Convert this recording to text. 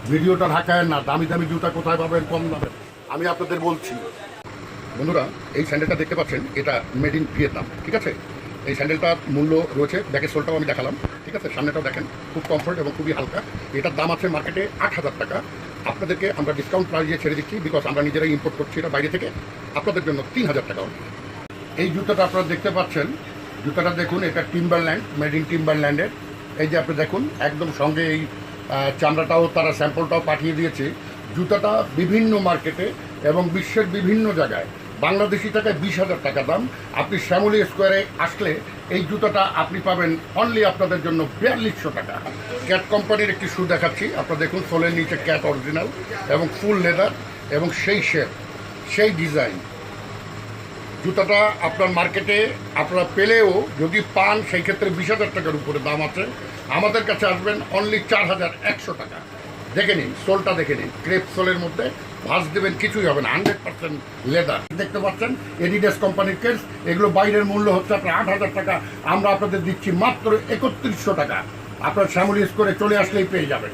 ভিডিওটা ঢাকায় না, দামি দামি জুতা কোথায় পাবেন কম দামে আমি আপনাদের বলছি। বন্ধুরা, এই স্যান্ডেলটা দেখতে পাচ্ছেন, এটা মেড ইন ভিয়েতনাম, ঠিক আছে। এই স্যান্ডেলটার মূল্য রয়েছে, ব্যাকের সোলটাও আমি দেখালাম, ঠিক আছে। সামনেটাও দেখেন, খুব কমফোর্ট এবং খুবই হালকা। এটার দাম আছে মার্কেটে 8,000 টাকা। আপনাদেরকে আমরা ডিসকাউন্ট প্রাইজে ছেড়ে দিচ্ছি, বিকজ আমরা নিজেরাই ইম্পোর্ট করছি এটা বাইরে থেকে। আপনাদের জন্য 3,000 টাকা। এই জুতাটা আপনারা দেখতে পাচ্ছেন, জুতাটা দেখুন, এটা টিম্বারল্যান্ড, মেড ইন টিম্বারল্যান্ডের। এই যে আপনি দেখুন, একদম সঙ্গে এই চামড়াটাও তারা স্যাম্পলটাও পাঠিয়ে দিয়েছে। জুতাটা বিভিন্ন মার্কেটে এবং বিশ্বের বিভিন্ন জায়গায় বাংলাদেশি টাকায় 20,000 টাকা দাম। আপনি শ্যামলী স্কোয়ারে আসলে এই জুতাটা আপনি পাবেন অনলি আপনাদের জন্য 4200 টাকা। ক্যাট কোম্পানির একটি শু দেখাচ্ছি, আপনারা দেখুন, সোলের নিচে ক্যাট অরিজিনাল এবং ফুল লেদার এবং সেই শেপ, সেই ডিজাইন। জুতাটা আপনার মার্কেটে আপনারা পেলেও যদি পান, সেই ক্ষেত্রে 20,000 টাকার উপরে দাম আছে। আমাদের কাছে আসবেন অনলি 4,100 টাকা। দেখে নিন, সোলটা দেখে নিন, ক্রেপ সোলের মধ্যে ভাঁজ দেবেন, কিছুই হবে না, 100% লেদার। দেখতে পাচ্ছেন এডিডাস কোম্পানির কেস। এগুলো বাইরের মূল্য হচ্ছে আপনার 8,000 টাকা, আমরা আপনাদের দিচ্ছি মাত্র 3,100 টাকা। আপনার শ্যামলী স্কোরে চলে আসলেই পেয়ে যাবেন।